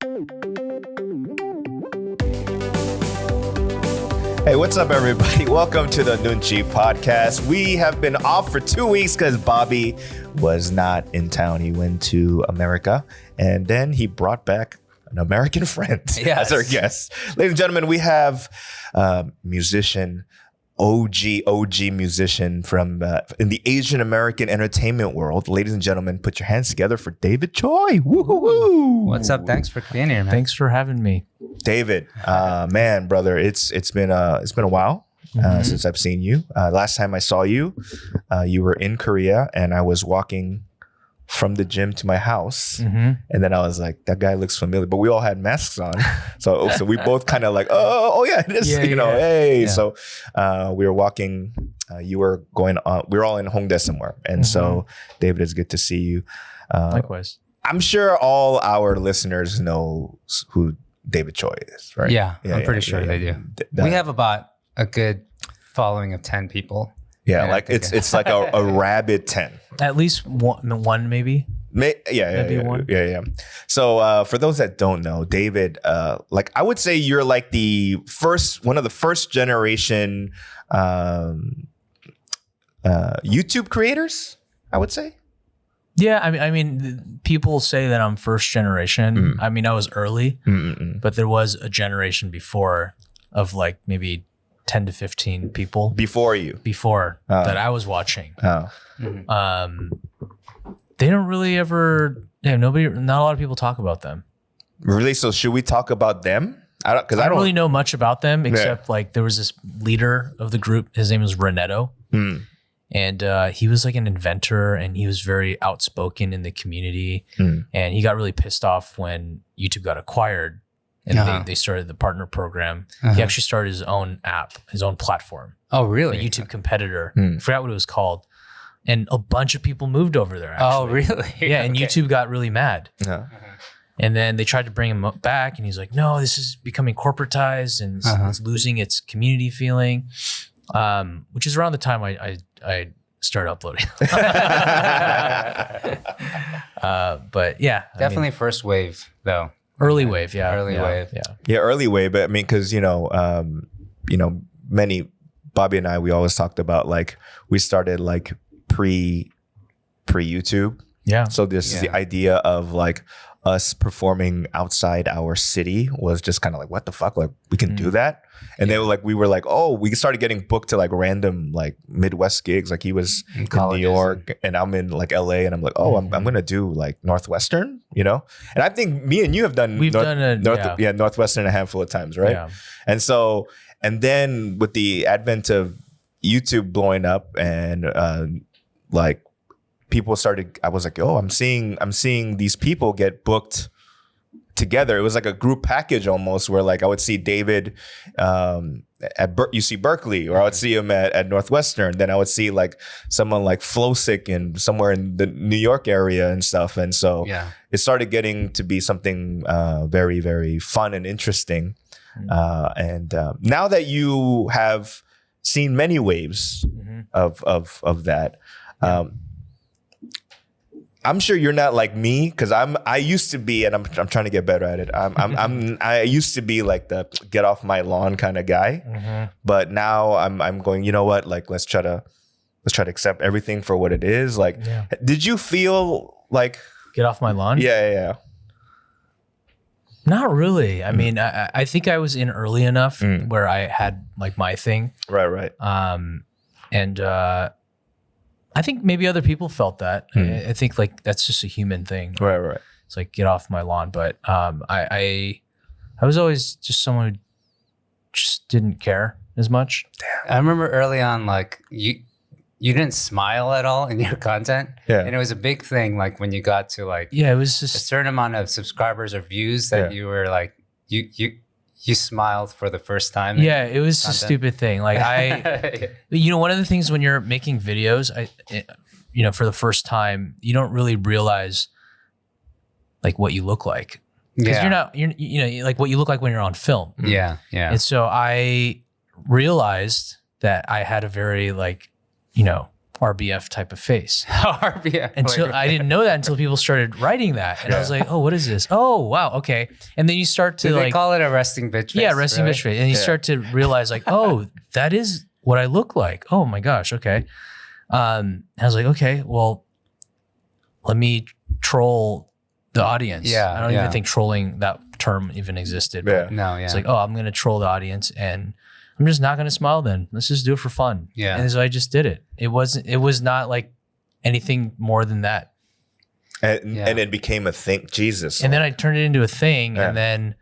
Hey, what's up, everybody? Welcome to the Noonchi podcast. We have been off for 2 weeks because Bobby was not in town. He went to America, and then he brought back an American friend as our guest. Ladies and gentlemen, we have musician, OG musician from in the Asian American entertainment world. Ladies and gentlemen, put your hands together for David Choi. Woo-hoo-hoo. What's up? Thanks for being here, man. Thanks for having me. David, man, brother, it's been a while since I've seen you. Last time I saw you, you were in Korea, and I was walking from the gym to my house, and then I was like, that guy looks familiar, but we all had masks on, so we both kind of like, oh yeah, it is, hey. Yeah. So we were walking. You were going on. We were all in Hongdae somewhere, and so David, it's good to see you. Likewise. I'm sure all our listeners know who David Choi is, right? Yeah, I'm pretty sure they do. We have about a good following of 10 people. Yeah, like it's like a rabid 10. At least one maybe. Maybe one. Yeah. So for those that don't know, David, like I would say you're like one of the first generation YouTube creators, I would say. Yeah, I mean, people say that I'm first generation. I mean, I was early, but there was a generation before of like maybe 10 to 15 people before you, that I was watching. Oh. They don't really ever. Yeah, not a lot of people talk about them. Really? So should we talk about them? I don't really know much about them except like there was this leader of the group. His name was Reneto. And he was like an inventor, and he was very outspoken in the community. And he got really pissed off when YouTube got acquired, and they started the partner program. He actually started his own app, his own platform. Oh, really? A YouTube competitor. I forgot what it was called. And a bunch of people moved over there, actually. Oh, really? Yeah, and YouTube got really mad. And then they tried to bring him back, and he's like, no, this is becoming corporatized, and it's losing its community feeling. Which is around the time I started uploading. But yeah, definitely first wave though. Early wave, yeah. Early wave. Yeah, early wave. But I mean, because many Bobby and I, we always talked about like we started like pre YouTube. Yeah. So the idea of like us performing outside our city was just kind of like, what the fuck? Like we can do that. And they were like, we were like, oh, we started getting booked to like random like Midwest gigs. Like he was in New York and I'm in like LA, and I'm like, oh, I'm gonna do like Northwestern, And I think me and you have done Northwestern a handful of times, right? Yeah. And then with the advent of YouTube blowing up and like people started, I was like, oh, I'm seeing these people get booked together. It was like a group package almost, where like I would see David at UC Berkeley, or I would see him at Northwestern. Then I would see like someone like Flowsick and somewhere in the New York area and stuff. And so it started getting to be something very, very fun and interesting. And now that you have seen many waves of that, I'm sure you're not like me, because I used to be, and I'm trying to get better at it. I used to be like the get off my lawn kind of guy, but now I'm going, you know what? Like let's try to accept everything for what it is. Like, did you feel like get off my lawn? Yeah. Not really. I mean, I think I was in early enough where I had like my thing. Right. And I think maybe other people felt that. I think like that's just a human thing. Right. It's like get off my lawn. But I was always just someone who just didn't care as much. Damn. I remember early on, like you didn't smile at all in your content. Yeah. And it was a big thing, like when you got to like it was just a certain amount of subscribers or views that you were like you smiled for the first time. Yeah, it was a stupid thing. Like one of the things when you're making videos, for the first time, you don't really realize like what you look like. Because you're like what you look like when you're on film. Yeah. And so I realized that I had a very like, RBF type of face. RBF. Until I didn't know that until people started writing that. And I was like, oh, what is this? Oh, wow. Okay. And then you start to they call it a resting bitch face? Yeah, resting bitch face. And you start to realize like, oh, that is what I look like. Oh my gosh. Okay. I was like, okay, well, let me troll the audience. Yeah. I don't even think trolling, that term even existed. Yeah. No, yeah. It's like, oh, I'm going to troll the audience and I'm just not going to smile then. Let's just do it for fun. Yeah. And so I just did it. It was not like anything more than that. And it became a thing. Jesus. And then I turned it into a thing and then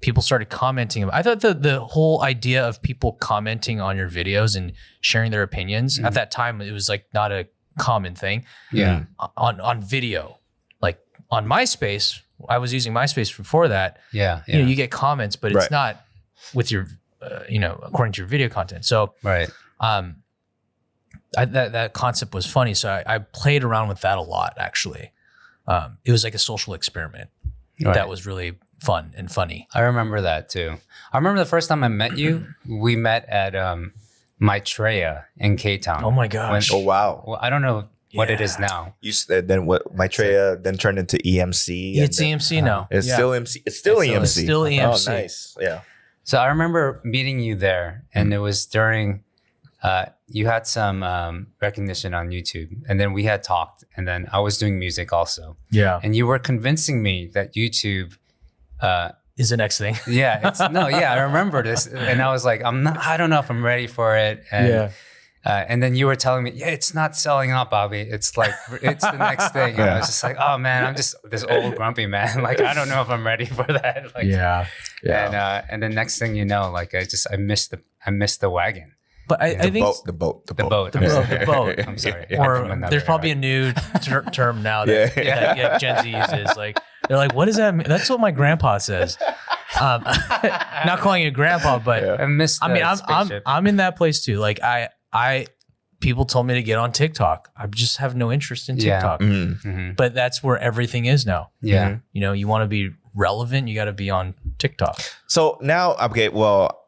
people started commenting. I thought the whole idea of people commenting on your videos and sharing their opinions at that time, it was like not a common thing. Yeah. On video, like on MySpace, I was using MySpace before that. Yeah. You know, you get comments, but it's not with your, according to your video content. So, that concept was funny. So I played around with that a lot, actually. It was like a social experiment that was really fun and funny. I remember that too. I remember the first time I met you, we met at Maitreya in K-Town. Oh my gosh. Oh, wow. Well, I don't know what it is now. You said then what Maitreya then turned into EMC. It's EMC now. It's still EMC. It's still EMC. It's still EMC. Oh, nice. Yeah. So I remember meeting you there, and it was during you had some recognition on YouTube, and then we had talked, and then I was doing music also. Yeah. And you were convincing me that YouTube is the next thing. I remember this, and I was like, I don't know if I'm ready for it. And, and then you were telling me, it's not selling out, Bobby. It's like, it's the next thing. And I was just like, oh man, I'm just this old grumpy man. Like, I don't know if I'm ready for that. Like, and the next thing you know, like I missed the wagon. But I think the boat. The boat. I'm sorry. Or there's probably a new term now that Gen Z uses. Like they're like, what does that mean? That's what my grandpa says. Not calling you grandpa, but I missed. I'm in that place too. Like people told me to get on TikTok. I just have no interest in TikTok. But that's where everything is now. Yeah. You know, you want to be relevant, you got to be on TikTok. So now, okay, well,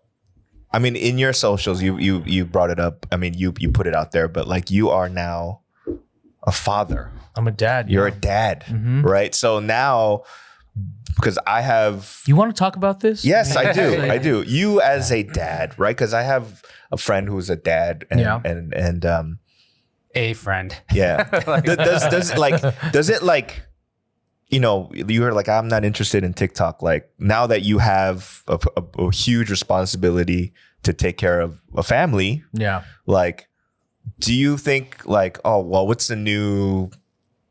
I mean, in your socials, you brought it up. I mean, you put it out there, but like you are now a father. I'm a dad. You're a dad, right? So now, because I have... You want to talk about this? Yes, I do. I do. You as a dad, right? Because I have a friend who's a dad and a friend. Yeah. Does it like, you know, you're like, I'm not interested in TikTok. Like now that you have a huge responsibility to take care of a family. Yeah. Like, do you think like, oh, well, what's the new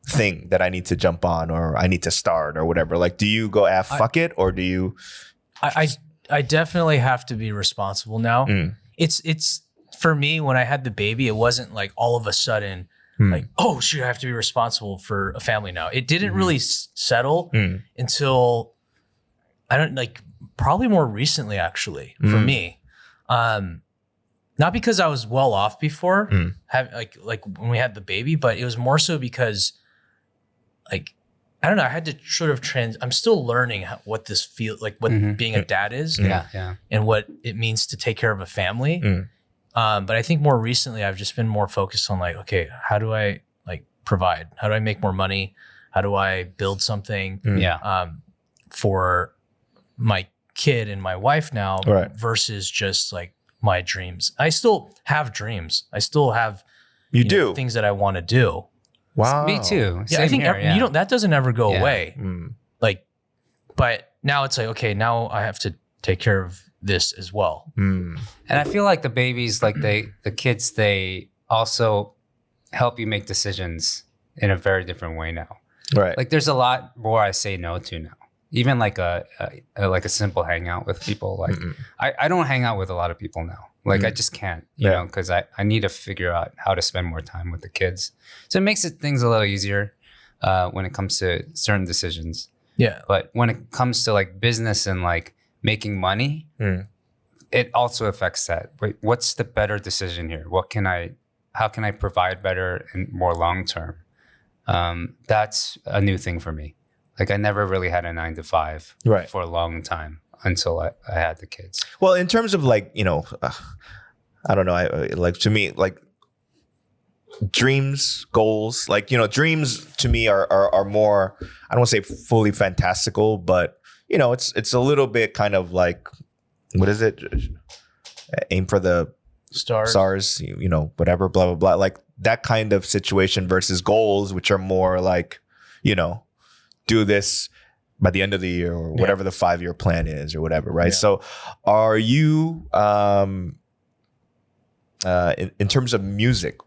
thing that I need to jump on or I need to start or whatever? Like, do you go, fuck it? Or do you? I definitely have to be responsible now. It's for me, when I had the baby, it wasn't like all of a sudden, like, oh shoot, I have to be responsible for a family now. It didn't really settle until probably more recently, actually, for me. Not because I was well off before, like when we had the baby, but it was more so because, like, I don't know, I had to sort of I'm still learning what this feels like, what being a dad is, and what it means to take care of a family. But I think more recently, I've just been more focused on like, okay, how do I like provide? How do I make more money? How do I build something for my kid and my wife now versus just like my dreams? I still have dreams. I still have things that I want to do. Wow. Me too. Yeah, I think that doesn't ever go away. Like, but now it's like, okay, now I have to take care of this as well. And I feel like the babies, like the kids, they also help you make decisions in a very different way now. Right. Like there's a lot more I say no to now. Even like a simple hangout with people. Like I don't hang out with a lot of people now. Like I just can't, you know, because I need to figure out how to spend more time with the kids. So it makes things a little easier when it comes to certain decisions. Yeah. But when it comes to like business and like making money, it also affects that. Wait, what's the better decision here? How can I provide better and more long term? That's a new thing for me. Like I never really had a 9-to-5 for a long time until I had the kids. Well, in terms of like, you know, I don't know. Like to me, like dreams, goals, like, you know, dreams to me are more, I don't want to say fully fantastical, but you know, it's a little bit kind of like, what is it? Aim for the stars, you know, whatever, blah, blah, blah. Like that kind of situation versus goals, which are more like, you know, do this by the end of the year or whatever the 5-year plan is or whatever, right? Yeah. So are you, in terms of music,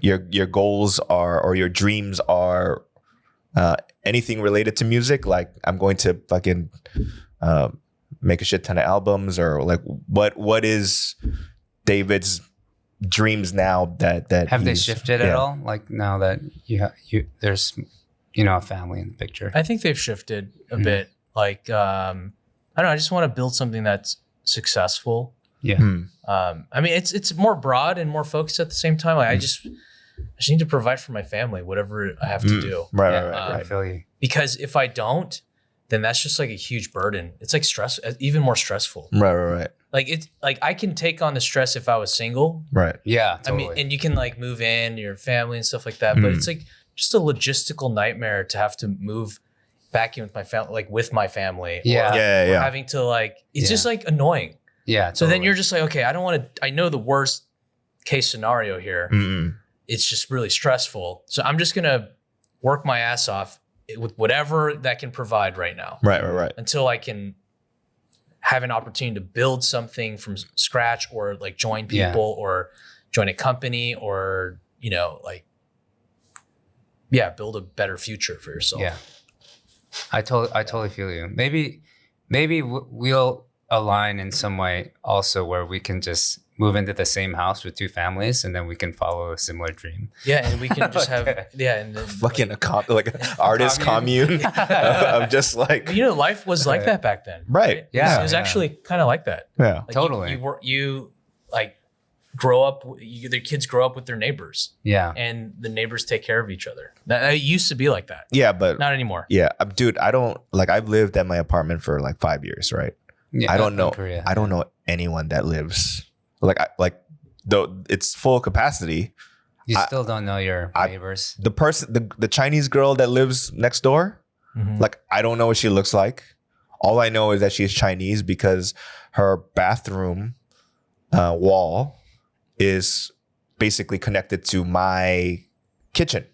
your goals are, or your dreams are anything related to music? Like I'm going to fucking make a shit ton of albums, or like what is David's dreams now that have they shifted at all? Like now that there's, you know, a family in the picture. I think they've shifted a bit. Like I don't know, I just want to build something that's successful. Yeah. I mean, it's more broad and more focused at the same time. Like I just need to provide for my family, whatever I have to do. Right. I feel you. Because if I don't, then that's just like a huge burden. It's like stress, even more stressful. Right. Like it's like I can take on the stress if I was single. Right. Yeah. Totally. I mean, and you can like move in your family and stuff like that. But it's like just a logistical nightmare to have to move back in with my family, like with my family. Yeah. Or having to like, it's just like annoying. Yeah. So then you're just like, okay, I don't want to, I know the worst case scenario here. It's just really stressful. So I'm just going to work my ass off with whatever that can provide right now. Right. Until I can have an opportunity to build something from scratch, or like join people or join a company, or, you know, like, build a better future for yourself. Yeah. I totally feel you. Maybe we'll align in some way also, where we can just move into the same house with 2 families, and then we can follow a similar dream. Yeah, and we can just have and then fucking like an artist commune. I'm just like, you know, life was like that back then. Right. Yeah, it was actually kind of like that. Yeah, like totally. You like grow up. Their kids grow up with their neighbors. Yeah, and the neighbors take care of each other. It used to be like that. Yeah, but not anymore. Yeah, dude, I don't like. I've lived at my apartment for like 5 years, right? Yeah, I don't know. Korea. I don't know anyone that lives though it's full capacity. You still don't know your neighbors. The person, the Chinese girl that lives next door, like I don't know what she looks like. All I know is that she's Chinese because her bathroom wall is basically connected to my kitchen.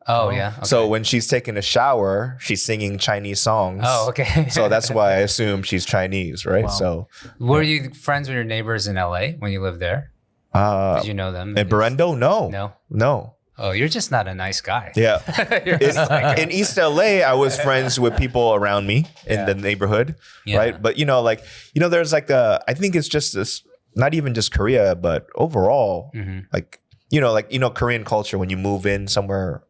Oh, yeah. Okay. So when she's taking a shower, she's singing Chinese songs. Oh, okay. So that's why I assume she's Chinese, right? Wow. So were you friends with your neighbors in LA when you lived there? Did you know them? In Berendo? No. Oh, you're just not a nice guy. Yeah. In East LA, I was friends with people around me in the neighborhood, right? But there's like I think it's just this, not even just Korea, but overall, Korean culture, when you move in somewhere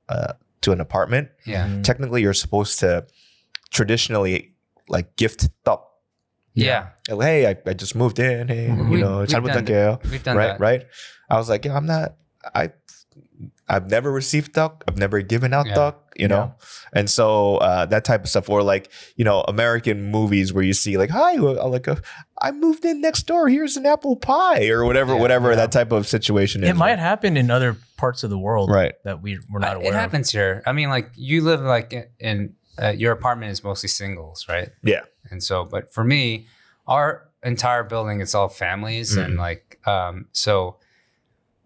to an apartment, technically you're supposed to traditionally like gift tteok. Yeah. Like, hey, I just moved in. Hey, 잘 부탁해요. We've done right, that. right. I was like, I've never received tteok. I've never given out tteok, you know? And so that type of stuff, or like, American movies where you see like, hi, I moved in next door. Here's an apple pie or whatever that type of situation is. It might happen in other parts of the world, right? That we're not aware of. It happens here. I mean, like you live like in your apartment is mostly singles, right? Yeah. And so, but for me, our entire building, it's all families. And like, so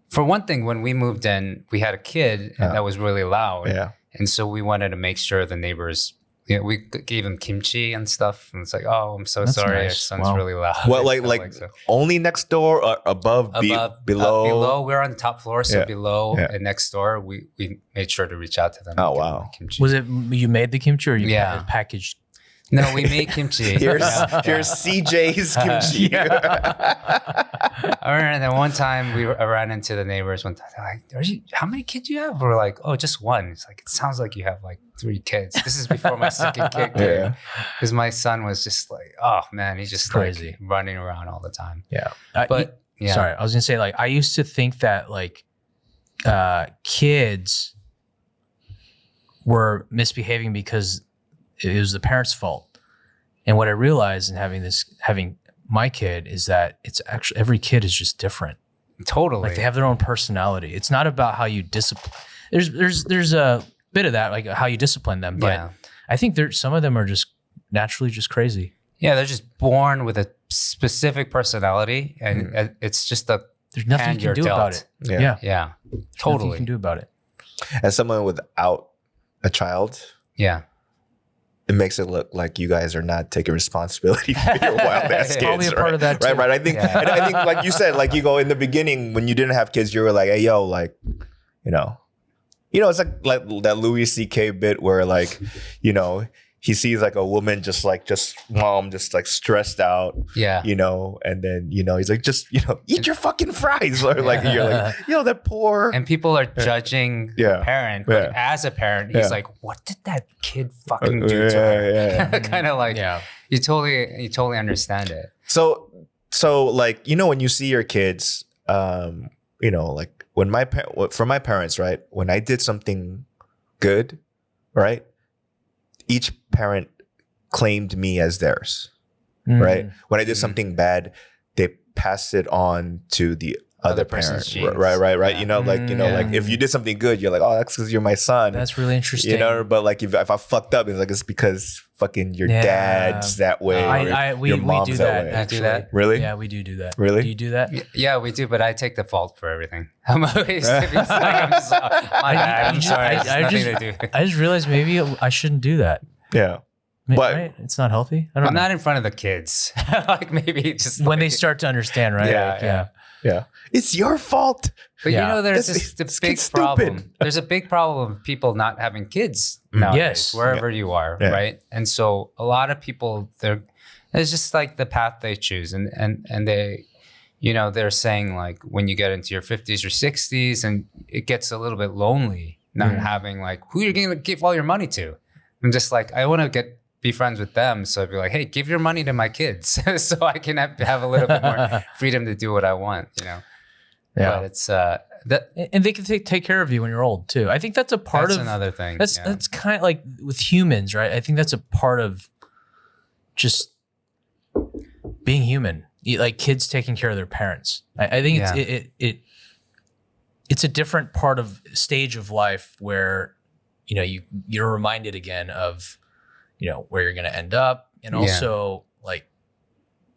for one thing, when we moved in, we had a kid and that was really loud. Yeah. And so we wanted to make sure the neighbors, we gave him kimchi and stuff. And it's like, oh, I'm so sorry. Nice. Our son's really loud. Well, like so. Only next door or above, below? Below, we're on the top floor. So below and next door, we made sure to reach out to them. Oh, wow. Kimchi. Was it, you made the kimchi or you packaged? No, we made kimchi. Here's CJ's kimchi. All right, and then one time I ran into the neighbors one time. They're like, how many kids do you have? We're like, oh, just one. It's like, it sounds like you have like 3 kids. This is before my second kid came. Because my son was just like, oh man, he's just crazy, like running around all the time. Yeah. Sorry, I was gonna say, like, I used to think that like kids were misbehaving because it was the parents' fault. And what I realized in having my kid is that it's actually every kid is just different. Totally. Like they have their own personality. It's not about how you discipline. There's a bit of that, like how you discipline them. But I think some of them are just naturally just crazy. Yeah, they're just born with a specific personality, and it's just there's nothing you can do about it. Yeah. Totally, nothing you can do about it. As someone without a child, it makes it look like you guys are not taking responsibility for your wild ass kids. Probably a part of that too. Right. I think, and I think, like you said, like you go in the beginning when you didn't have kids, you were like, hey, yo, like, it's like that Louis C.K. bit where like, he sees like a woman just mom just like stressed out, and then he's like, just eat your fucking fries, or like you're like, that poor. And people are judging the parent, but as a parent, he's like, what did that kid fucking do to her? Kind of like, you totally understand it. So like when you see your kids, like for my parents, right, when I did something good, right, each parent claimed me as theirs, right? When I did something bad, they passed it on to the other parent, right. Yeah. Like if you did something good, you're like, oh, that's because you're my son. That's really interesting. But like if I fucked up, it's like it's because fucking your dad's that way. We do that. I do that. Really? Yeah, we do that. Really? Do you do that? Yeah, we do. But I take the fault for everything. I'm always I'm sorry. I just realized maybe I shouldn't do that. Yeah. But right? It's not healthy. I'm not in front of the kids. Like maybe just when they start to understand, right? Yeah. It's your fault. But there's this big problem. There's a big problem of people not having kids nowadays, wherever you are, right? And so a lot of people, it's just like the path they choose, and they, they're saying like when you get into your 50s or 60s, and it gets a little bit lonely, not having like who you're going to give all your money to. I'm just like, I want to be friends with them. So I'd be like, hey, give your money to my kids so I can have a little bit more freedom to do what I want, Yeah. But it's and they can take care of you when you're old too. I think that's a part of another thing. That's kind of like with humans, right? I think that's a part of just being human. Like kids taking care of their parents. I think it's a different stage of life where you're reminded again of where you're going to end up, and also like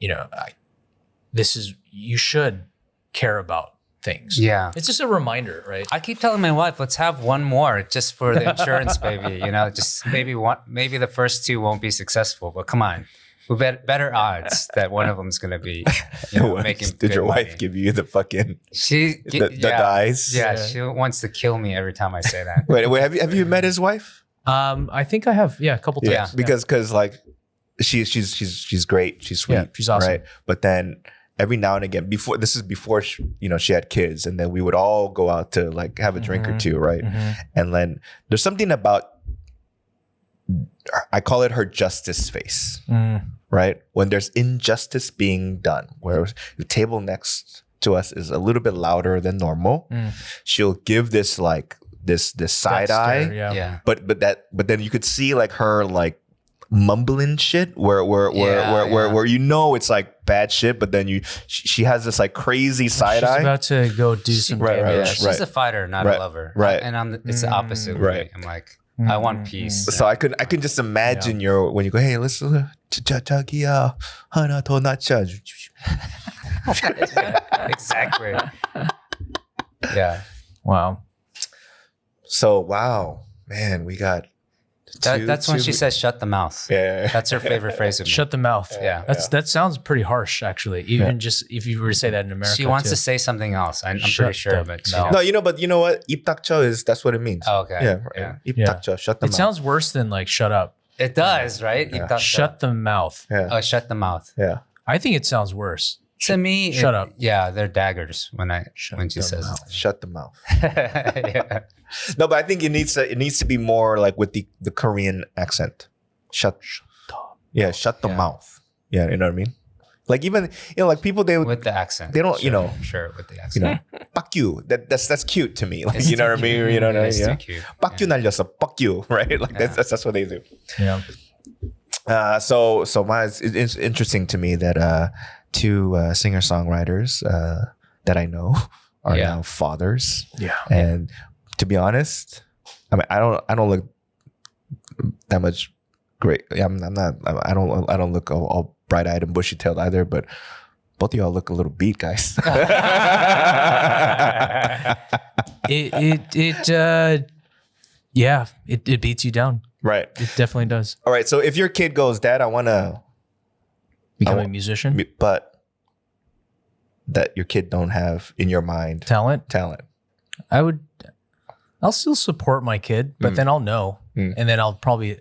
you should care about things. Yeah, it's just a reminder, right? I keep telling my wife, let's have one more just for the insurance, baby. Just maybe the first two won't be successful, but come on. We bet better odds that one of them is going to be making. Did your wife money. Give you the fucking the dice? Yeah, she wants to kill me every time I say that. Wait, have you met his wife? I think I have. Yeah, a couple times. Yeah, because like she's great. She's sweet. Yeah, she's awesome. Right, but then every now and again, before she had kids, and then we would all go out to like have a drink or two, right? And then there's something about, I call it her justice face, right? When there's injustice being done, where the table next to us is a little bit louder than normal, she'll give this like this side eye, but then you could see like her like mumbling shit where it's like bad shit, but then she has this like crazy side eye. She's about to go do some damage. She's a fighter, not a lover, right? And it's the opposite way. I'm like, I want peace. So I can just imagine when you go, hey, let's 자기야 하나 더 낳자. Exactly. Yeah. Wow. So wow, man, we got. That's when she says, "Shut the mouth." Yeah, that's her favorite phrase. Of me. Shut the mouth. Yeah, that sounds pretty harsh, actually. Even just if you were to say that in America, she wants to say something else. I'm pretty sure, but but you know what? 입 닥쳐 that's what it means. Oh, okay. Yeah. 입 닥쳐, shut the mouth. It sounds worse than like shut up. It does, right? Yeah. Shut the mouth. Yeah. Oh, shut the mouth. Yeah. I think it sounds worse. To me, shut up. Yeah, they're daggers when she says it. Shut the mouth. Yeah. No, but I think it needs to be more like with the Korean accent. Shut the mouth. Yeah, you know what I mean? Like even like people with the accent. They don't sure with the accent. Fuck you. That's cute to me. Like you know what I mean? You know what I mean? Yeah. Fuck you 날렸어. Fuck you, right? Like that's what they do. Yeah. So it's interesting to me that two singer-songwriters that I know are now fathers. Yeah. And to be honest, I mean, I don't look that much great. I don't look all bright-eyed and bushy-tailed either, but both of y'all look a little beat, guys. It beats you down. Right. It definitely does. All right. So if your kid goes, Dad, I want to Become a musician? but that your kid don't have in your mind Talent? I'll still support my kid, but then I'll know. And then I'll probably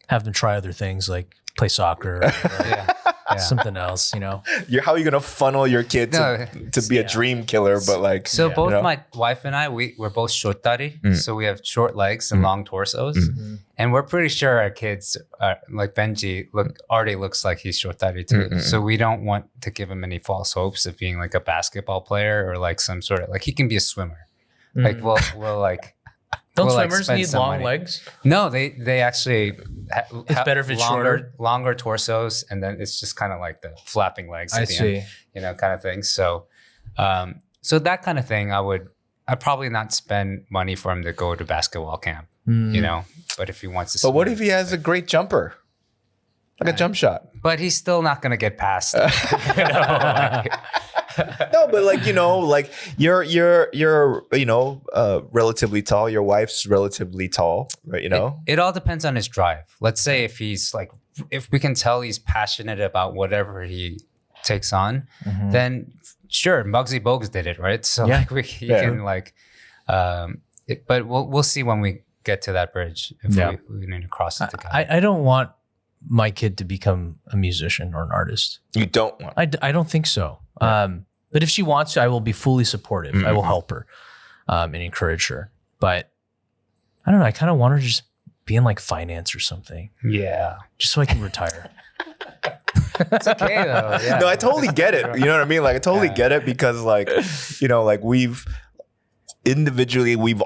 have them try other things like play soccer or something else, you know. How are you going to funnel your kid to be a dream killer? But like, so both my wife and I, we're both shortari. So we have short legs and long torsos. And we're pretty sure our kids, like Benji, already looks like he's shortari too. So we don't want to give him any false hopes of being like a basketball player or like some sort of, like he can be a swimmer. Like we'll like, don't swimmers need long legs? No, they actually it's better if it's longer torsos, and then it's just kind of like the flapping legs. I see. End, you know, kind of thing. So, so that kind of thing, I'd probably not spend money for him to go to basketball camp. You know, but if he wants to. But what if he has a great jumper, like a jump shot? But he's still not going to get past. No, but like, you know, like you're you know, relatively tall. Your wife's relatively tall, right? You know, it all depends on his drive. Let's say if he's like, if we can tell he's passionate about whatever he takes on, then sure, Muggsy Bogues did it, right? So like he can like, but we'll see when we get to that bridge if we need to cross it together. I don't want my kid to become a musician or an artist. You don't want. I don't think so. But if she wants to, I will be fully supportive. I will help her and encourage her. But I don't know. I kind of want her to just be in like finance or something. Yeah. Just so I can retire. It's okay though. Yeah. No, I totally get it. You know what I mean? Like I totally get it because like, you know, like we've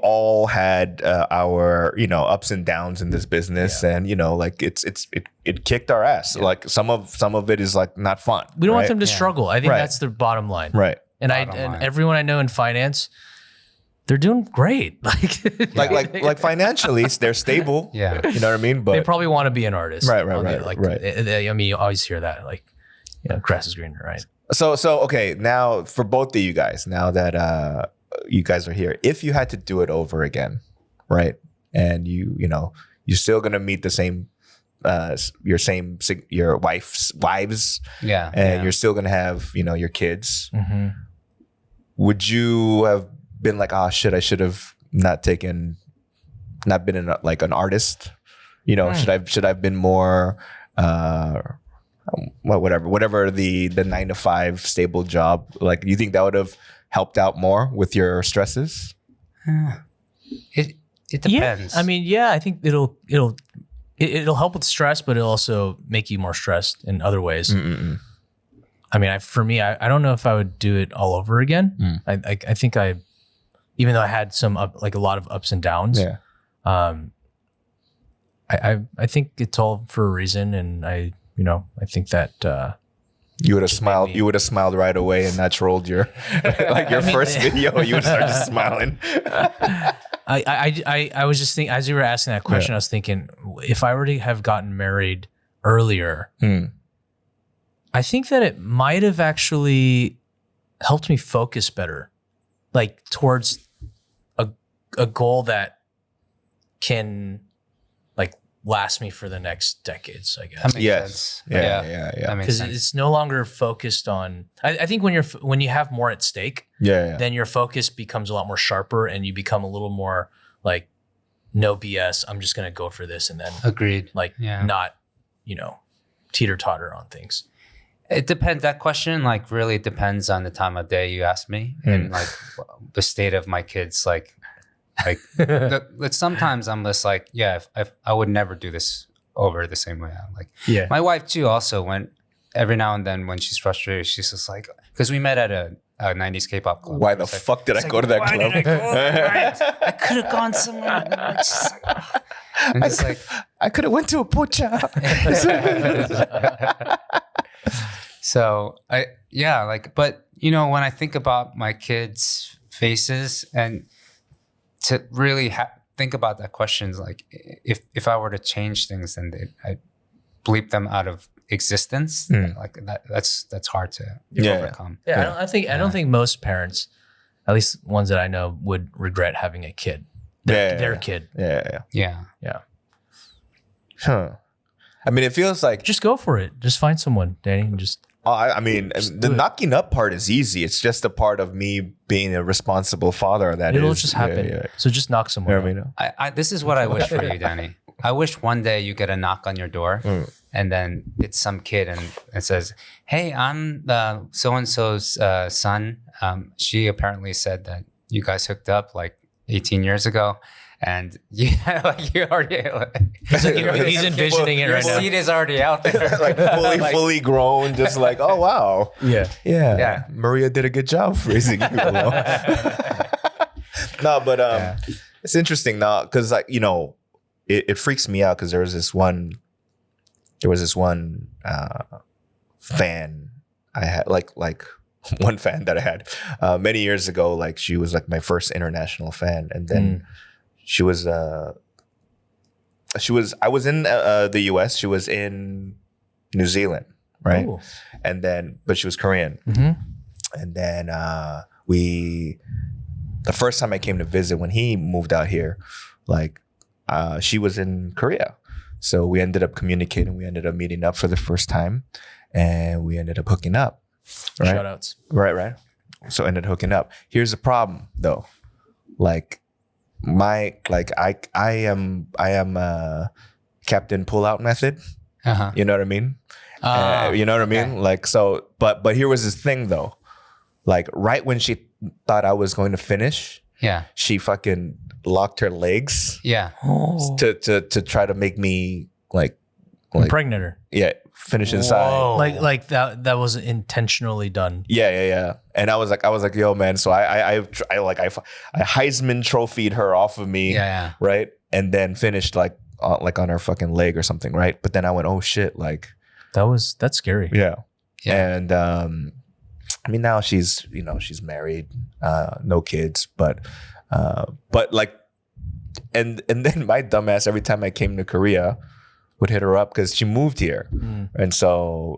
all had our, you know, ups and downs in this business, and you know, like it kicked our ass. Like some of it is like not fun. We don't want them to struggle. I think that's the bottom line. Right. And everyone I know in finance, they're doing great. Like financially, they're stable. Yeah. You know what I mean? But they probably want to be an artist. Right. I mean, you always hear that, like, you know, grass is greener, right? So okay, now for both of you guys, now that you guys are here, if you had to do it over again, right? And you know, you're still gonna meet the same your wives, and you're still gonna have, you know, your kids. Would you have been like, oh shit, I should have not been like an artist? You know, should I have been more whatever the 9-to-5 stable job? Like, you think that would have helped out more with your stresses? It depends. Yeah. I mean, I think it'll help with stress, but it'll also make you more stressed in other ways. I mean, for me, I don't know if I would do it all over again. I think even though I had a lot of ups and downs, I think it's all for a reason, and I think that you would have smiled. You would have smiled right away and not trolled your like your first video. You would start just smiling. I was just thinking, as you were asking that question, I was thinking, if I were to have gotten married earlier, I think that it might have actually helped me focus better, like towards a goal that can like last me for the next decades, I guess. That makes sense. Yeah. Because it's no longer focused on. I think when you have more at stake, then your focus becomes a lot more sharper, and you become a little more like, no BS. I'm just gonna go for this, and then agreed. Like not, teeter totter on things. It depends. That question like really depends on the time of day you ask me, and like the state of my kids. Like sometimes I'm just like, I would never do this over the same way. I'm like, my wife too. Also, when every now and then when she's frustrated, she's just like, because we met at a 90s K-pop club. Why the fuck did I go to that club? I could have gone somewhere. I could have went to a pocha. So but when I think about my kids' faces and to really think about that question, like if I were to change things, then I bleep them out of existence. Like that's hard to overcome. Yeah, I don't think most parents, at least ones that I know, would regret having a kid. Their kid. Yeah. Yeah. I mean, it feels like Just go for it. Just find someone, Danny, and just. I mean, the knocking up part is easy. It's just a part of me being a responsible father that it'll just happen. So just knock someone out. This is what I wish for you, Danny. I wish one day you get a knock on your door and then it's some kid and it says, "Hey, I'm so-and-so's son. She apparently said that you guys hooked up like 18 years ago." And like you already, he's envisioning it right now. Your seed is already out there, like fully grown, just like, oh wow, yeah. Maria did a good job raising you. No, but it's interesting now because like it freaks me out because there was this one fan I had like one fan that I had many years ago. Like she was like my first international fan, and then. I was in the US. She was in New Zealand, right? Ooh. But she was Korean. And then the first time I came to visit when he moved out here, like she was in Korea. So we ended up communicating. We ended up meeting up for the first time and we ended up hooking up. Right? Shout outs. Right. So ended hooking up. Here's the problem though. Like, I am Captain Pull-Out method. You know what I mean? You know what I mean? Okay. Like so, but here was this thing though. Like right when she thought I was going to finish, she fucking locked her legs. To try to make me like impregnate her. Yeah. Finish inside. Whoa. Like that was intentionally done. Yeah. And I was like, yo, man. So I Heisman trophied her off of me. Right. And then finished like on her fucking leg or something. Right. But then I went, oh shit. Like that's scary. Yeah. And I mean now she's married, no kids, but like, and then my dumbass every time I came to Korea. Would hit her up because she moved here, and so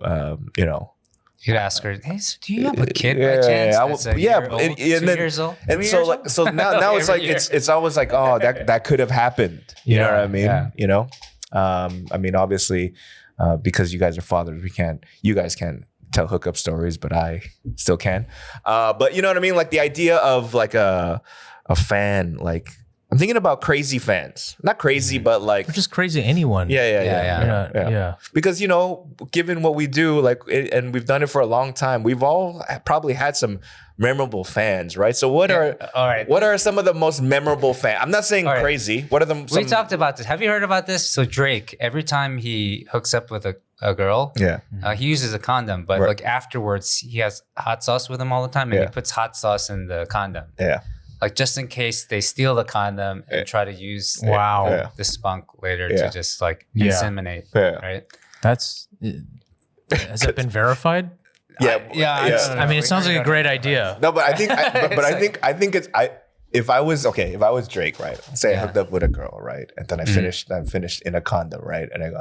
you'd ask her, "Hey, so do you have a kid by chance?" Two years old, and so now it's like it's always like, oh, that could have happened. You know what I mean? Yeah. I mean, obviously, because you guys are fathers, you guys can't tell hookup stories, but I still can. But you know what I mean? Like the idea of like a fan, like. I'm thinking about crazy fans. Not crazy, but like... Or just crazy anyone. Yeah. Because, given what we do, and we've done it for a long time, we've all probably had some memorable fans, right? So what are some of the most memorable fans? I'm not saying crazy. What are the... We talked about this. Have you heard about this? So Drake, every time he hooks up with a girl, he uses a condom, but like afterwards, he has hot sauce with him all the time, and he puts hot sauce in the condom. Yeah. Like just in case they steal the condom and try to use the spunk later to just like inseminate, right? Has that been verified? I mean, it sounds like a great idea. No, but I think it's if I was Drake, right? Say I hooked up with a girl, right? And then I finished in a condom, right? And I go,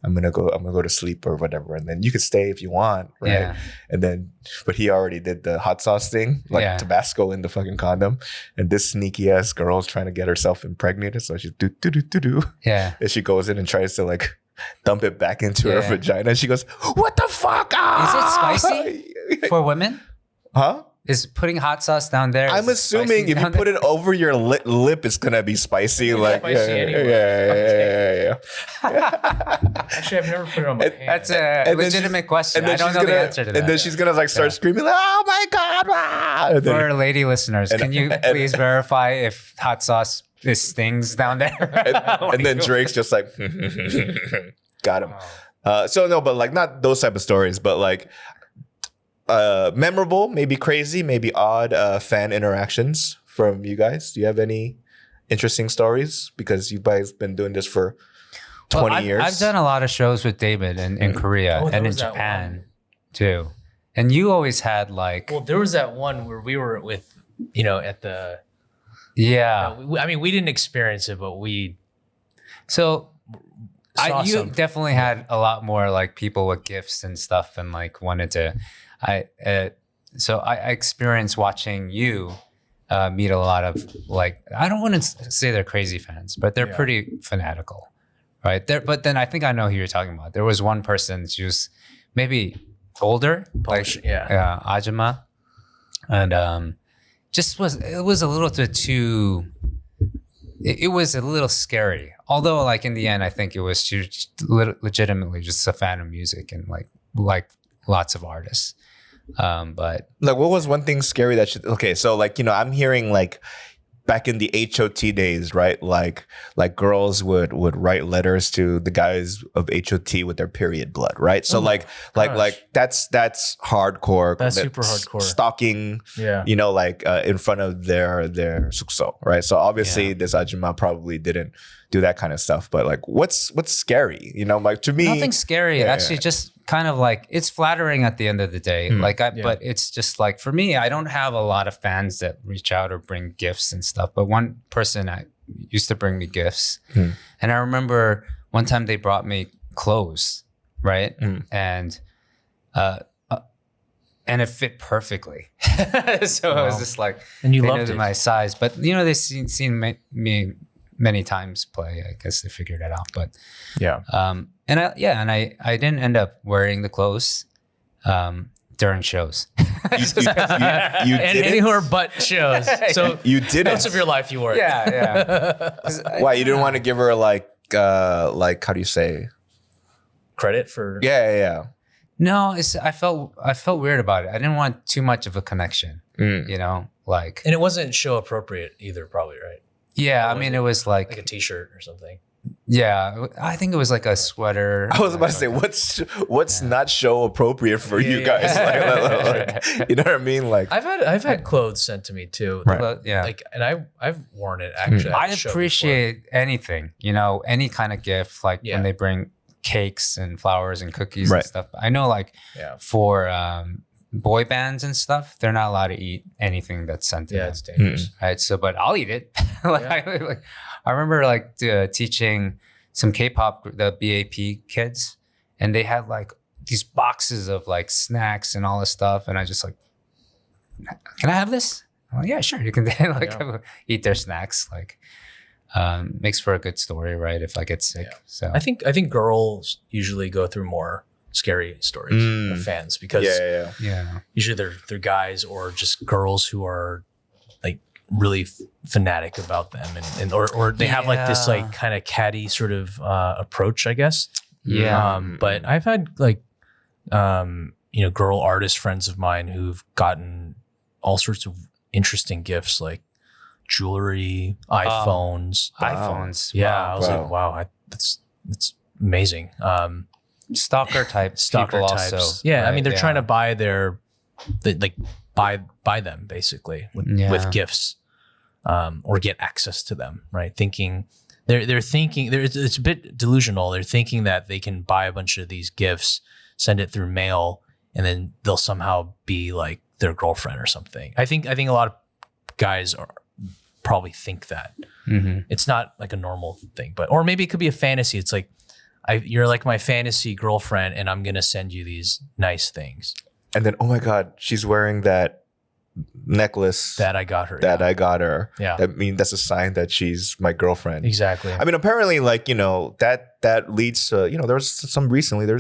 I'm gonna go to sleep or whatever, and then you could stay if you want, right? Yeah. And then, but he already did the hot sauce thing, like Tabasco in the fucking condom, and this sneaky ass girl is trying to get herself impregnated, so she's do. Yeah. And she goes in and tries to like dump it back into her vagina, and she goes, "What the fuck?" Is it spicy for women? Huh? Is putting hot sauce down there? I'm assuming if you put it over your lip, it's gonna be spicy. Anyway. Actually, I've never put it on my hand. That's a legitimate question. I don't know the answer to that. And then she's gonna like start screaming, like, "Oh my god!" For our lady listeners, can you please verify if hot sauce stings down there? And then Drake's just like, got him. So no, but like not those type of stories, but like. Memorable, maybe crazy, maybe odd fan interactions from you guys. Do you have any interesting stories? Because you guys been doing this for 20 years. I've done a lot of shows with David in Korea and in Japan. too. And you always had like, Well, there was that one where we were with, at the. yeah. I mean, we didn't experience it, but we. So saw you some. definitely had a lot more like people with gifts and stuff, and like wanted to. So I experienced watching you meet a lot of like, I don't want to say they're crazy fans, but they're pretty fanatical, right? But then I think I know who you're talking about. There was one person, she was maybe older, Polish, like yeah. Ajima, and it was a little bit too. It was a little scary. Although, like in the end, I think it was she was legitimately just a fan of music and like lots of artists. But like, what was one thing scary that should? Okay, so like I'm hearing like back in the HOT days, right? Like girls would write letters to the guys of HOT with their period blood, right? So like that's hardcore. That's super hardcore. Stalking, Yeah. like in front of their sukso, right? So obviously this Ajima probably didn't do that kind of stuff. But like, what's scary? Like to me, nothing scary. Actually, just kind of like it's flattering at the end of the day. But it's just like for me, I don't have a lot of fans that reach out or bring gifts and stuff. But one person used to bring me gifts, and I remember one time they brought me clothes, right? And it fit perfectly. So I was just like, and you they loved knew it. my size, but they seen me many times play. I guess they figured it out, but Yeah. and I didn't end up wearing the clothes during shows. you And didn't? anywhere but shows. So You didn't. most of your life you wore it. Yeah. Why you didn't want to give her like how do you say? Credit for. Yeah. No, I felt weird about it. I didn't want too much of a connection. Like. And it wasn't show appropriate either, probably, right? Yeah, I mean, it was Like a t-shirt or something. Yeah, I think it was like a sweater. I was about to say, what's not show appropriate for you guys? Like, you know what I mean? Like, I've had clothes sent to me too. Right. But, yeah. Like, and I've worn it actually. I appreciate anything, any kind of gift, like Yeah. when they bring cakes and flowers and cookies Right. and stuff. I know, like for boy bands and stuff, they're not allowed to eat anything that's sent to them. it's dangerous. Right. So, but I'll eat it. I remember like teaching some K-pop, the BAP kids, and they had like these boxes of like snacks and all this stuff. And I just like, can I have this? I'm like, yeah, sure. You can eat their snacks. Like, makes for a good story, right? If I get sick. Yeah. So I think girls usually go through more scary stories of fans because yeah. usually they're guys or just girls who are like really fanatic about them and or they have like this like kind of catty sort of approach, I guess. Yeah. But I've had like girl artist friends of mine who've gotten all sorts of interesting gifts like jewelry, iPhones. iPhones. Yeah, Wow. I was like, wow, that's amazing. Stalker type Stalker people types. also. Yeah, right? I mean they're trying to buy buy them basically with gifts, or get access to them, right? Thinking they're thinking it's a bit delusional. They're thinking that they can buy a bunch of these gifts, send it through mail, and then they'll somehow be like their girlfriend or something. I think a lot of guys probably think that. It's not like a normal thing, or maybe it could be a fantasy. It's like you're like my fantasy girlfriend, and I'm gonna send you these nice things. and then oh my god, she's wearing that necklace That I got her. I got her. Yeah. That's a sign that she's my girlfriend. Exactly. I mean, apparently, like that leads to there was some recently. There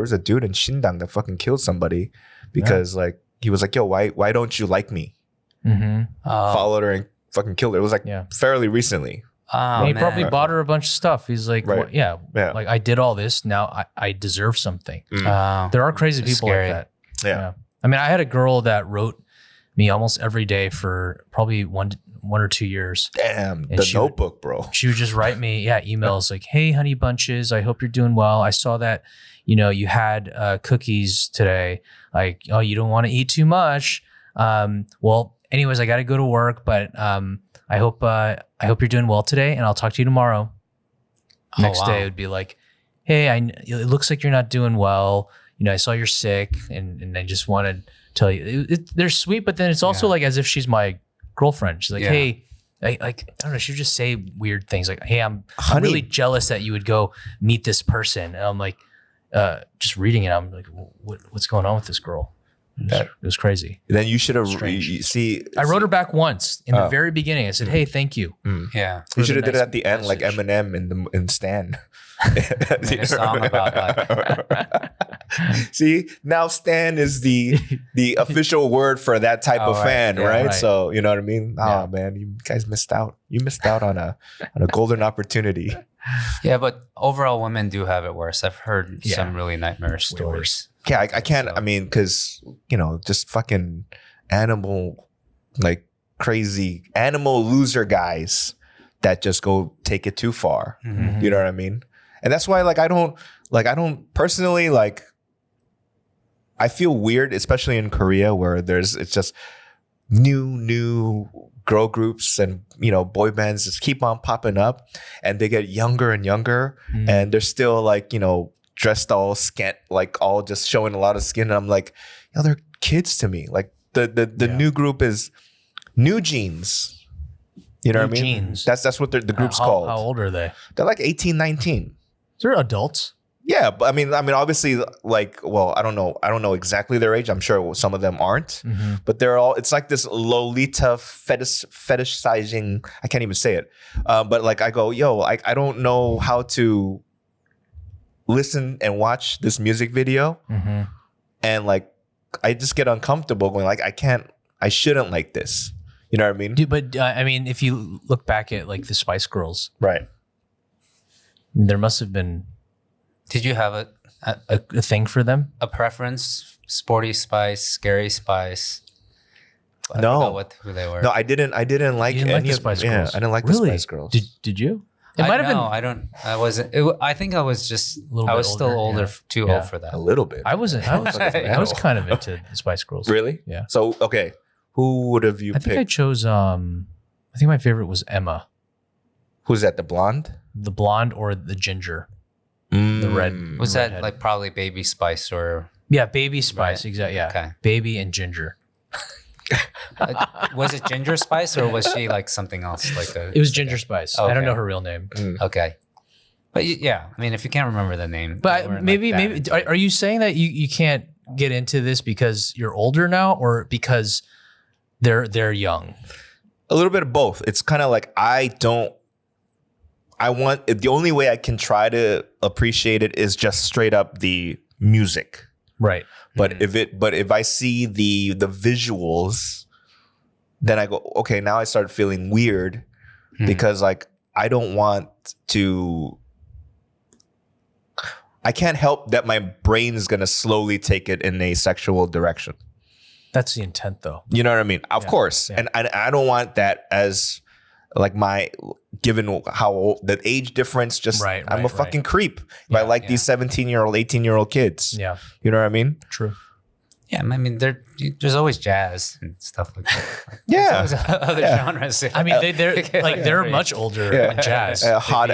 was a dude in Shindang that fucking killed somebody because like he was like, yo, why don't you like me? Followed her and fucking killed her. It was like fairly recently. Oh, he man. probably bought her a bunch of stuff. He's like, Right. well, like I did all this. Now I deserve something. Oh. There are crazy That's people scary. like that. Yeah. I mean, I had a girl that wrote me almost every day for probably one or 2 years. Damn, And the she would- Notebook, bro. She would just write me, emails like, "Hey, honey bunches, I hope you're doing well. I saw that, you had cookies today. Like, oh, you don't want to eat too much. Well, anyways, I got to go to work, but I hope you're doing well today, and I'll talk to you tomorrow." Next day, it would be like, "Hey, it looks like you're not doing well. I saw you're sick, and I just wanted to tell you. They're sweet, but then it's also like as if she's my girlfriend. She's like, hey, I don't know. She would just say weird things like, hey, I'm really jealous that you would go meet this person. And I'm like, just reading it, I'm like, what's going on with this girl? It was crazy. Then you should have see. I wrote her back once in the very beginning. I said, "Hey, thank you." Yeah, you should have did it at the end, like Eminem in Stan. Made a song about that. See, now Stan is the official word for that type of fan, right? So you know what I mean? Oh man, you guys missed out. You missed out on a golden opportunity. Yeah, but overall, women do have it worse. I've heard some really nightmarish stories. Yeah, I can't. I mean, because just fucking animal, like crazy animal loser guys that just go take it too far. Mm-hmm. You know what I mean? And that's why, I don't personally like. I feel weird, especially in Korea, where it's just new girl groups and boy bands just keep on popping up, and they get younger and younger, and they're still dressed all scant, all just showing a lot of skin. And I'm like, they're kids to me. Like the new group is New Jeans. You know what I mean? Jeans. That's what the group's called. How old are they? They're like 18, 19. They're adults. Yeah, but I mean, obviously, I don't know exactly their age. I'm sure some of them aren't, but they're all. It's like this Lolita fetishizing. I can't even say it, but I go, I don't know how to listen and watch this music video, and I just get uncomfortable going I shouldn't like this. You know what I mean? Dude, but I mean, if you look back at the Spice Girls, right? There must have been. Did you have a thing for them? A preference? Sporty Spice, Scary Spice? I No, who they were. No, I didn't like any the Spice Girls. Yeah, I didn't like really? the Spice Girls. Did you? It might have been. I don't. I wasn't. I think I was just. I was still older, too old for that. A little bit. I wasn't. I was kind of into the Spice Girls. Really? Yeah. So okay, who would have you I picked? think I chose. I think my favorite was Emma, Who's that? The blonde? the blonde or the ginger, the red. Was that redhead. probably Baby Spice or? Yeah, Baby Spice. Right. Exactly. Yeah. Okay. Baby and Ginger. Was it Ginger Spice or was she something else? It was Ginger Spice. I don't Okay. know her real name. Okay. But yeah, I mean, if you can't remember the name. they But weren't maybe that. are you saying that you can't get into this because you're older now, or because they're young? A little bit of both. It's kind of the only way I can try to appreciate it is just straight up the music. Right. But if I see the visuals, then I go, okay, now I start feeling weird because I don't want to. I can't help that my brain is gonna slowly take it in a sexual direction. That's the intent, though. You know what I mean? Of course. Yeah. And I don't want that as my, given how old, the age difference, just I'm a fucking creep if I like these 17-year-old, 18-year-old kids. Yeah. You know what I mean? True. Yeah, I mean, there's always jazz and stuff like that. Yeah. There's other genres. I mean, they're much older than jazz. Hot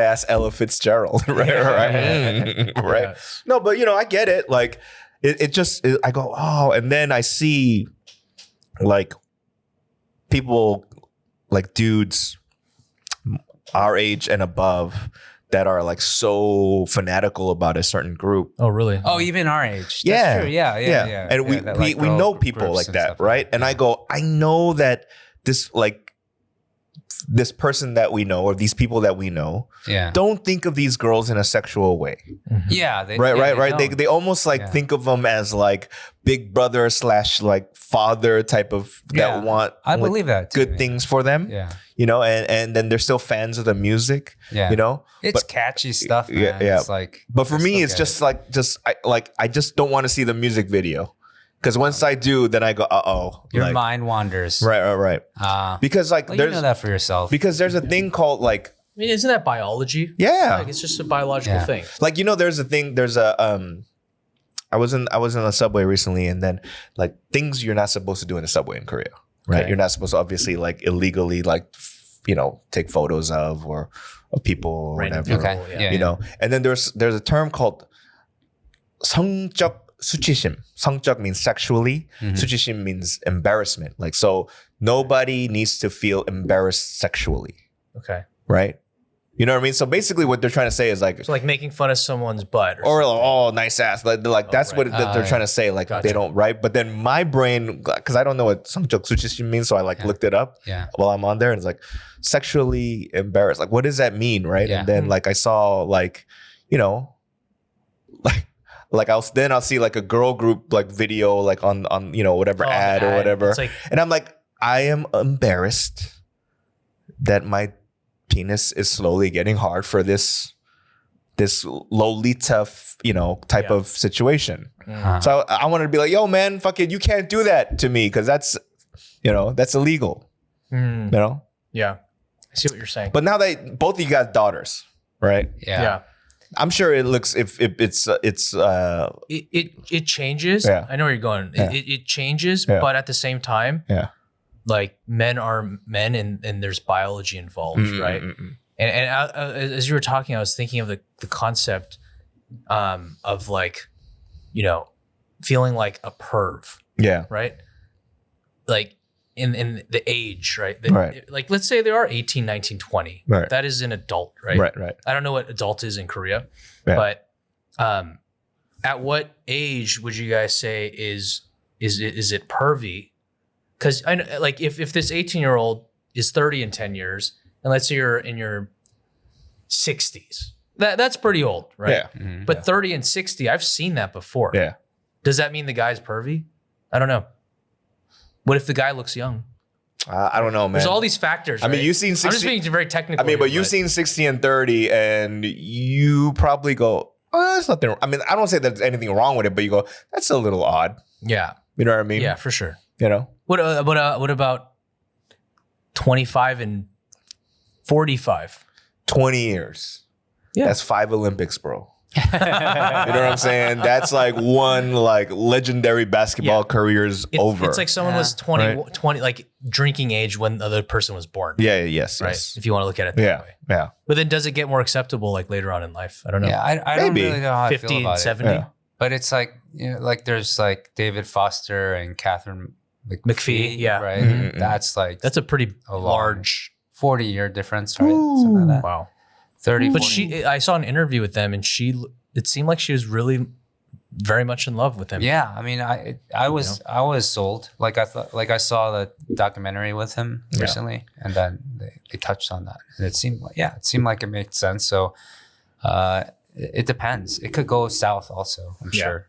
ass Ella Fitzgerald. Right. Right. Yeah. No, but I get it. I go, oh, and then I see people dudes our age and above that are so fanatical about a certain group. Oh, really? Oh, even our age. That's Yeah. true. Yeah. And we know people like that, right? And I go, I know that this person that we know, or these people that we know, don't think of these girls in a sexual way. Yeah. Right. They almost think of them as big brother / father type of that want. I believe that too, good things for them. Yeah. And then they're still fans of the music. Yeah. It's But- catchy stuff, man. Yeah. It's But for me, it's just I just don't want to see the music video. Because once I do, then I go, your mind wanders. Right. Because Well, you know that for yourself. because there's a thing called I mean, isn't that biology? yeah. It's just a biological thing. There's a thing. There's a I was in a subway recently, and then things you're not supposed to do in a subway in Korea, right? Okay. You're not supposed to obviously illegally take photos of people or Random whatever. people, Okay. Yeah. And then there's a term called 성적 수치심. 성적 means sexually. 수치심 means embarrassment. Like, so nobody needs to feel embarrassed sexually. Okay. Right? You know what I mean? So basically what they're trying to say is like, So like making fun of someone's butt. or oh, nice ass. Like that's right. what they're trying to say. Like they don't, right? But then my brain, because I don't know what 성적 수치심 means, so I like looked it up while I'm on there, and it's like sexually embarrassed. Like, what does that mean, right? Yeah. And then like I saw like, you know, like I'll see like a girl group like video like on you know whatever ad or whatever, It's like, and I'm like, I am embarrassed that my penis is slowly getting hard for this Lolita, you know, type of situation. So I wanted to be like, yo, man, fuck it, you can't do that to me because that's, you know, that's illegal. You know? yeah. I see what you're saying. But now that both of you got daughters, right? yeah. I'm sure it looks if it's It changes. Yeah. I know where you're going. Yeah. It changes, Yeah. but at the same time, yeah. like men are men and there's biology involved, right? And as you were talking, I was thinking of the concept of like, you know, feeling like a perv, Yeah. right? Like in the age, right? Right. Like let's say they are 18, 19, 20. Right. That is an adult, right? Right. I don't know what adult is in Korea, Yeah. but at what age would you guys say is it pervy? Because I know, like if this 18-year-old is 30 in 10 years, and let's say you're in your 60s, that's pretty old, right? Yeah. But 30 and 60, I've seen that before. Yeah. Does that mean the guy's pervy? I don't know. What if the guy looks young? I don't know, man. There's all these factors. I mean, right? you've seen 60. I'm just being very technical. I mean, but here, you've seen 60 and 30, and you probably go, oh, there's nothing. I mean, I don't say there's anything wrong with it, but you go, that's a little odd. Yeah. You know what I mean? Yeah, for sure. You know? What about 25 and 45? 20 years. Yeah. That's 5 Olympics, bro. You know what I'm saying? That's like one like legendary basketball career's over. It's like someone was 20, Right. 20, like drinking age when the other person was born. yeah, yes, Right. yes. If you want to look at it that Yeah, way. yeah. But then does it get more acceptable like later on in life? I don't know. Yeah, I don't Maybe. really know how I 50 feel and about 70. Yeah. But it's like, you know, like there's like David Foster and Catherine McPhee, yeah. right? Mhm. That's like That's a pretty a large. 40-year difference, right? Something like that. Wow. 30, But 40. I saw an interview with them, and it seemed like she was really very much in love with him. Yeah, I mean, I was sold. Like I saw the documentary with him recently, and then they touched on that, and it seemed like it made sense. So, it depends. It could go south also, I'm sure,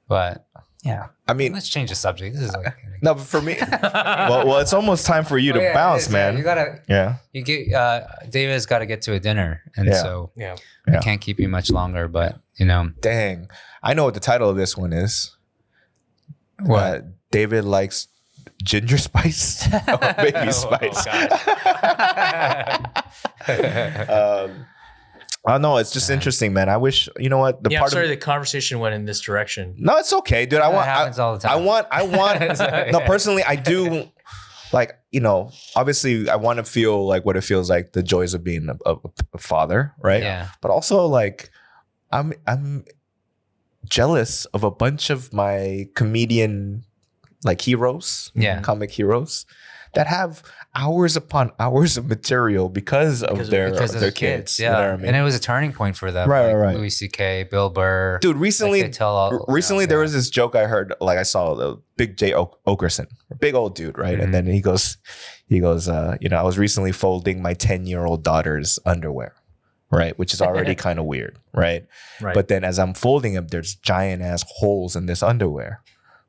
but yeah. I mean, Let's change the subject. This is like no, but for me, well, it's almost time for you to bounce, man. You gotta, you get. David's got to get to a dinner, and so Yeah. I can't keep you much longer. But you know, Dang. I know what the title of this one is. What? David likes ginger spice or baby spice. I don't know. It's just interesting, man. I wish, you know what? I'm sorry the conversation went in this direction. No, it's okay, dude. That happens all the time. I want, no, personally, I do, like, you know, obviously I want to feel like what it feels like, the joys of being a father, right? Yeah. But also, like, I'm jealous of a bunch of my comedian, like, heroes, comic heroes, that have hours upon hours of material because of their kids. Yeah, You know what I mean? and it was a turning point for them. Right, like right. Louis C.K., Bill Burr. Dude, recently, Like, they tell all- there was this joke I heard, like I saw the Big J Okerson, big old dude, right? And then he goes, you know, I was recently folding my 10-year-old daughter's underwear, right? Which is already kind of weird, right? Right. But then as I'm folding them, there's giant ass holes in this underwear,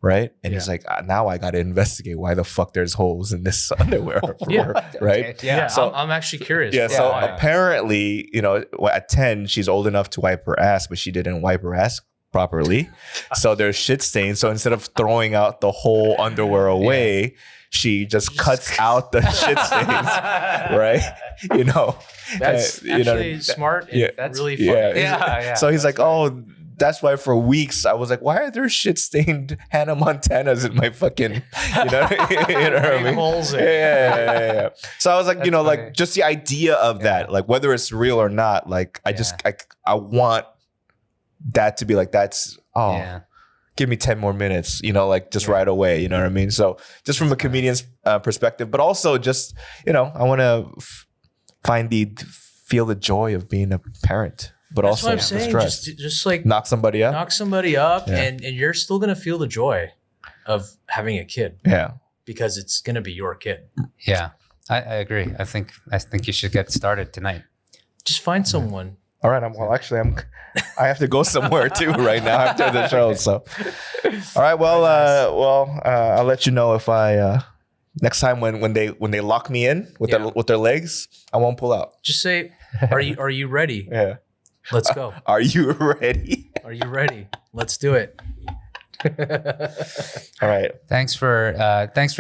right? And he's like, now I got to investigate why the fuck there's holes in this underwear, right? Okay, yeah, So- I'm actually curious. Yeah, so yeah. apparently, you know, at 10, she's old enough to wipe her ass, but she didn't wipe her ass properly. So there's shit stains. So instead of throwing out the whole underwear away, she just cuts out the shit stains, right? You know, That's you know, actually smart and yeah, that's really funny. Yeah. So he's like, oh, that's why for weeks I was like, why are there shit stained Hannah Montanas in my fucking, you know what I mean? Holes in. Yeah. So I was like, you know, funny. like just the idea of that, like whether it's real or not, like I want that to be like, that's oh, Yeah. give me 10 more minutes, you know, like just right away, you know what I mean? So just from a comedian's perspective, but also just, you know, I want to feel the joy of being a parent, but That's also what I'm the saying. stress. Just like Knock somebody up. knock somebody up, Yeah. and you're still gonna feel the joy of having a kid Yeah. because it's gonna be your kid. Yeah. I agree. I think you should get started tonight. Just find someone. All right. I have to go somewhere too right now after the show. So, all right. Well, I'll let you know if I next time when they lock me in with their legs, I won't pull out. Just say, "Are you ready? Yeah. Let's go. Are you ready? Are you ready? Let's do it." All right. Thanks for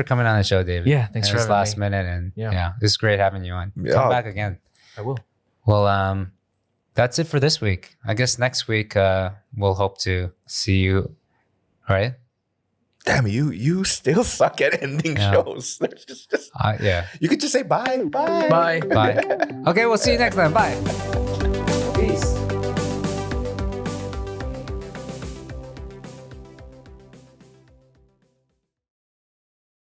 coming on the show, David. Yeah, thanks for this having last me. minute, and Yeah. it's great having you on. Yeah. Come back again. I will. Well, that's it for this week. I guess next week we'll hope to see you. All right? Damn, you still suck at ending shows. There's just Yeah. you could just say bye. Bye. Bye. Okay, we'll see you next time. Bye.